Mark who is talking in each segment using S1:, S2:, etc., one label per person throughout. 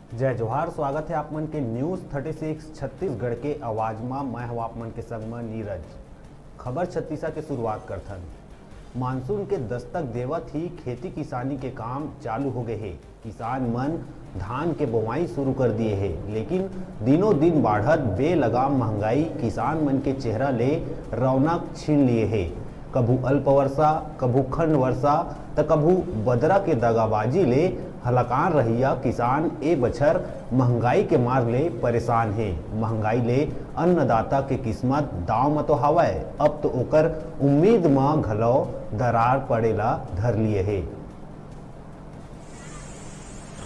S1: जय जोहार। स्वागत है आप मन के न्यूज़ 36 छत्तीसगढ़ के आवाज में। मैं हूँ आप मन के संग में नीरज। खबर छत्तीसा के शुरुआत करथन। मानसून के दस्तक देवत ही खेती किसानी के काम चालू हो गए हैं। किसान मन धान के बोवाई शुरू कर दिए हैं, लेकिन दिनों दिन बढ़त बेलगाम महंगाई किसान मन के चेहरा ले रौनक छीन लिए है। कभू अल्प वर्षा, कभू खंड वर्षा, तो कभू बदरा के दगाबाजी ले हलकान रहिया किसान ए बछर महंगाई के मार ले परेशान है। महंगाई ले अन्नदाता के किस्मत दाव में तो हवय, अब तो ओकर उम्मीद में घलो दरार पड़ेला धर लिए है।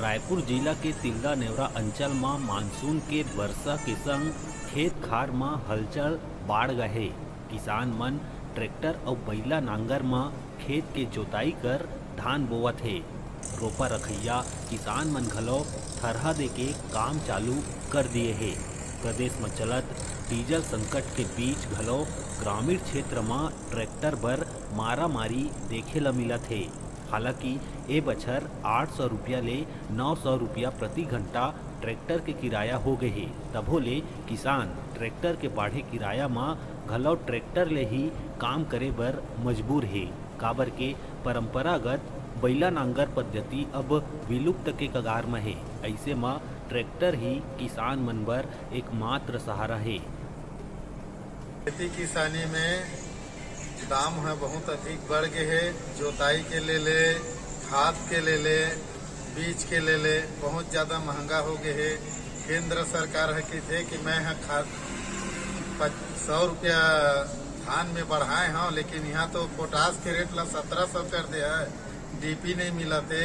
S2: रायपुर जिला के तिल्दा नेवरा अंचल में मानसून के वर्षा के संग खेत खार में हलचल बाढ़ गए। किसान मन ट्रैक्टर और बैला नांगर में खेत के जोताई कर धान बोवत है। रोपा रखैया किसान मन घलो थरहा दे के काम चालू कर दिए है। प्रदेश में चलत डीजल संकट के बीच घलो ग्रामीण क्षेत्र में ट्रैक्टर बर मारा मारी देखे ला मिलत है। हालांकि ए बछर 800 रुपया ले 900 रुपया प्रति घंटा ट्रैक्टर के किराया हो गए है। तभो ले किसान ट्रैक्टर के बाढ़े किराया में घलो ट्रैक्टर ले ही काम करे बर मजबूर है। काबर के परंपरागत बैला नांगर पद्धति अब विलुप्त के कगार में है। ऐसे में ट्रैक्टर ही किसान मन बर एकमात्र सहारा है।
S3: खेती किसानी में दाम है बहुत अधिक बढ़ गए है। जोताई के ले खाद के ले बीज के ले बहुत ज्यादा महंगा हो गए है। केंद्र सरकार है कि मैं खाद 100 रुपया धान में बढ़ाए हाँ, लेकिन यहाँ तो पोटास के रेट ला 1700 कर दे है। डीपी नहीं मिला थे,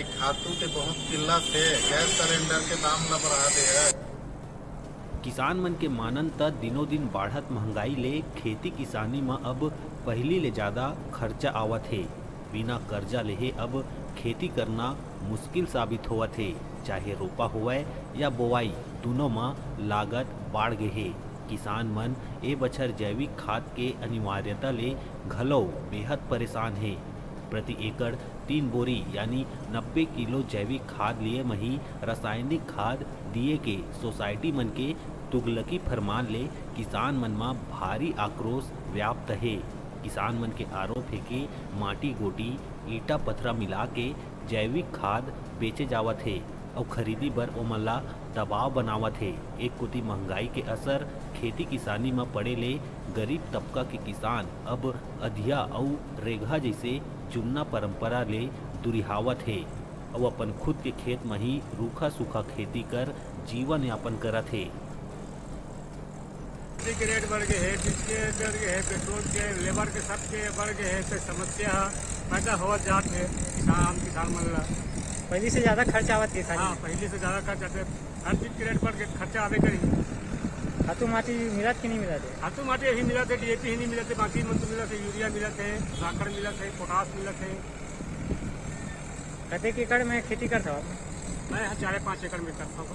S3: खातू के बहुत किल्लत थे। गैस सिलेंडर के दाम ला बढ़ा दे है।
S2: किसान मन के मानन त दिनों दिन बढ़त महंगाई ले खेती किसानी में अब पहली ले ज्यादा खर्चा आवत है। बिना कर्जा लेहे अब खेती करना मुश्किल साबित होवत है। चाहे रोपा होवे या बोवाई, दोनों में लागत बढ़ गए है। किसान मन ए बछर जैविक खाद के अनिवार्यता ले घलो बेहद परेशान है। प्रति एकड़ 3 बोरी यानी 90 किलो जैविक खाद लिए मही रासायनिक खाद दिए के सोसाइटी मन के तुगलकी फरमान ले किसान मन में भारी आक्रोश व्याप्त है। किसान मन के आरोप है कि माटी गोटी ईटा पथरा मिला के जैविक खाद बेचे जावत है और खरीदी बर ओमन ला दबाव बनावत है। एक कुती महंगाई के असर खेती किसानी में पड़े ले गरीब तबका के किसान अब अधिया और रेघा जैसे चुनना परंपरा ले दुरिहावत है और अपन खुद के खेत में ही रूखा सूखा खेती कर जीवन यापन करत है।
S4: के रेट बढ़ गए हैं, डीजल के बढ़ गए हैं, पेट्रोल के, लेबर के सब के बढ़ गए हैं। तो समस्या पैदा हो जाते है किसान मन ला।
S5: पहले से ज्यादा खर्च आवत है।
S4: हाँ, पहले से ज्यादा खर्च आते। हर चीज के रेट बढ़ गए, खर्चा आवे करी।
S5: खातू माटी मिलत कि नहीं मिलत है?
S4: खातू माटी यही मिलत है, डीएपी ही नहीं मिलत है, बाकी मन तो मिलत है, यूरिया मिलत है, साखर मिलत है, पोटास मिलत है।
S5: कतेक एकड़ में खेती करता हो?
S4: मैं यहाँ 4-5 एकड़ में करता हूँ।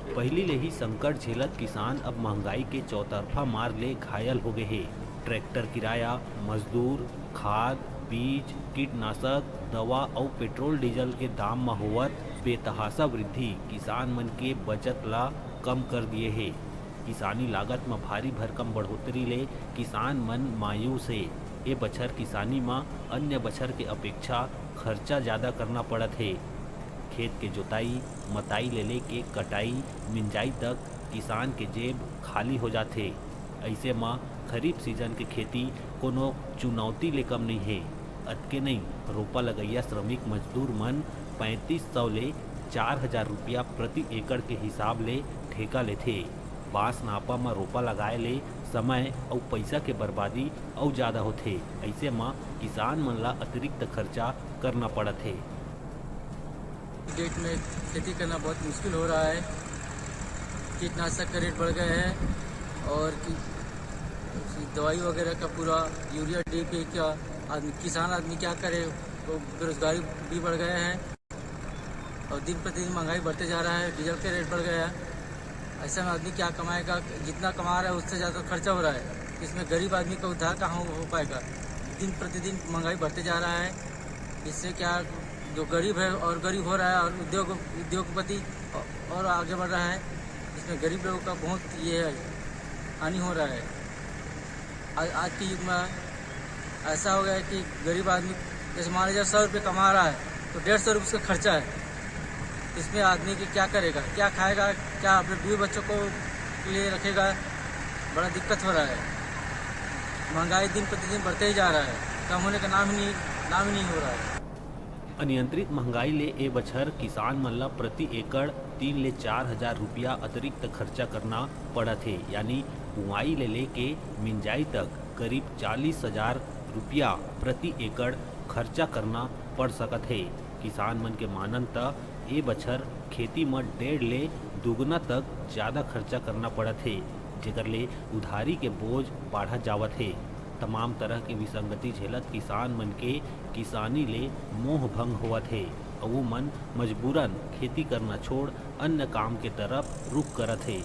S2: पहली ले ही संकट झेलत किसान अब महंगाई के चौतरफा मार ले घायल हो गए हैं। ट्रैक्टर किराया, मजदूर, खाद, बीज, कीटनाशक, दवा और पेट्रोल डीजल के दाम में होवत बेतहासा वृद्धि किसान मन के बचत ला कम कर दिए है। किसानी लागत में भारी भरकम बढ़ोतरी ले किसान मन मायूस है। ये बछर किसानी में अन्य बछर के अपेक्षा खर्चा ज़्यादा करना पड़त है। खेत के जोताई, मताई ले के कटाई, मिंजाई तक किसान के जेब खाली हो जाते। ऐसे में खरीफ सीजन के खेती कोनो चुनौती ले कम नहीं है। अतके नहीं, रोपा लगैया श्रमिक मजदूर मन 3500 ले 4000 रुपया प्रति एकड़ के हिसाब ले ठेका लेथे। बांस नापा में रोपा लगाए ले समय और पैसा के बर्बादी और ज़्यादा होथे। ऐसे में किसान मन ला अतिरिक्त खर्चा करना पड़त है।
S6: डेट में खेती करना बहुत मुश्किल हो रहा है। कीटनाशक का रेट बढ़ गए हैं और दवाई वगैरह का पूरा यूरिया डीपी का किसान आदमी क्या करे, तो बेरोजगारी भी बढ़ गए हैं और दिन प्रतिदिन महंगाई बढ़ते जा रहा है। डीजल के रेट बढ़ गया है। ऐसा में आदमी क्या कमाएगा? जितना कमा रहा है उससे ज़्यादा खर्चा हो रहा है। इसमें गरीब आदमी का उद्धार कहाँ हो पाएगा? दिन प्रतिदिन महंगाई बढ़ते जा रहा है। इससे क्या जो गरीब है और गरीब हो रहा है, और उद्योगपति और आगे बढ़ रहा है, इसमें गरीब लोगों का बहुत ये है, हानि हो रहा है। आज के युग में ऐसा हो गया है कि गरीब आदमी जैसे मान लीजिए 100 रुपये कमा रहा है तो 150 रुपये उसका खर्चा है। इसमें आदमी की क्या करेगा, क्या खाएगा, क्या अपने बीवी बच्चों को लिए रखेगा, बड़ा दिक्कत हो रहा है। महंगाई दिन प्रतिदिन बढ़ते ही जा रहा है, कम होने का नाम ही नहीं हो रहा है।
S2: अनियंत्रित महंगाई ले ए बछर किसान मन ला प्रति एकड़ 3 ले 4 हजार रुपया अतिरिक्त खर्चा करना पड़त है। यानी बुआई ले लेके मिंजाई तक करीब 40,000 रुपया प्रति एकड़ खर्चा करना पड़ सकत है। किसान मन के मानन त ए बछर खेती म 1.5 ले दुगना तक ज़्यादा खर्चा करना पड़त है, जेकर ले उधारी के बोझ बढ़त जावत है। तमाम तरह के विसंगति झेलत किसान मन के किसानी ले मोह भंग होवत है और वो मन मजबूरन खेती करना छोड़ अन्य काम के तरफ रुख करत है।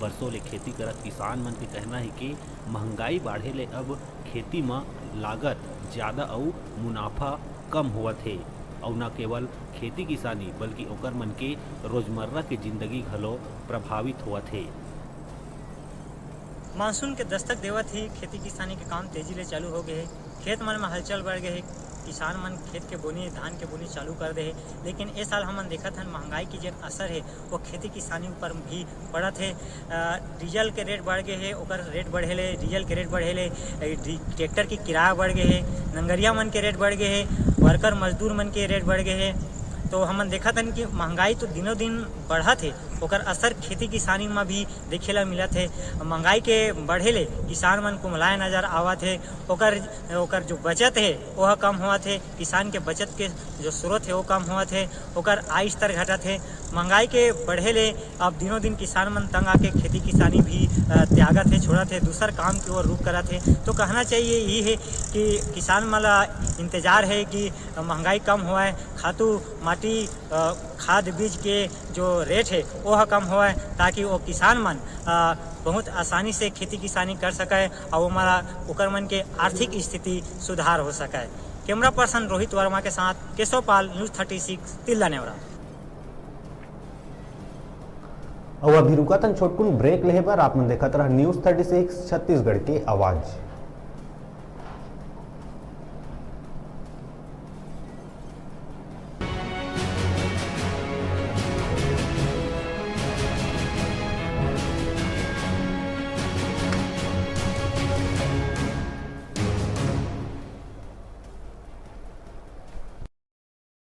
S2: बरसों ले खेती करत किसान मन के कहना है कि महंगाई बाढ़े ले अब खेती में लागत ज़्यादा और मुनाफा कम होवत है और न केवल खेती किसानी बल्कि ओकर मन के रोजमर्रा के जिंदगी घलो प्रभावित होवत है।
S5: मानसून के दस्तक देवत ही खेती किसानी के काम तेजी ले चालू हो गए। खेत मन में हलचल बढ़ गए। किसान मन खेत के बोनी धान के बोनी चालू कर दे। लेकिन इस साल हमन देखत हन महंगाई की जो असर है वो खेती किसानी ऊपर भी पड़त है। डीजल के रेट बढ़ गए है, ओकर रेट बढ़े ले, डीजल के रेट बढ़े ले, ट्रैक्टर की किराया बढ़ गए है, नंगरिया मन के रेट बढ़ गए है, वर्कर मजदूर मन के रेट बढ़ गए है। तो हमन देखत हन कि महंगाई तो दिनों दिन बढ़त है, ओकर असर खेती किसानी में भी देखेला मिलत है। महंगाई के बढ़े ले किसान मन को मुलाय नजर आवत है। ओकर जो बचत है वह कम होवत है। किसान के बचत के जो स्रोत है वो कम होवत है। ओकर आय स्तर घटत है। महंगाई के बढ़े ले अब दिनों दिन किसान मन तंग आके खेती किसानी भी त्यागत है, छोड़त है, दूसर काम की ओर रुख करत है। तो कहना चाहिए यही है कि किसान मन इंतजार है कि महंगाई कम होए, खातू माटी खाद बीज के जो रेट है वह कम होए, ताकि वो किसान मन बहुत आसानी से खेती किसानी कर सके और हमारा ओकर मन के आर्थिक स्थिति सुधार हो सके। कैमरा पर्सन रोहित वर्मा के साथ केशव पाल, न्यूज़ 36 तिल्ला नेवरा।
S1: और अभी रुका तन छोटकुन ब्रेक लेहे पर आप मन देखत रहा न्यूज़ 36 छत्तीसगढ़ के आवाज।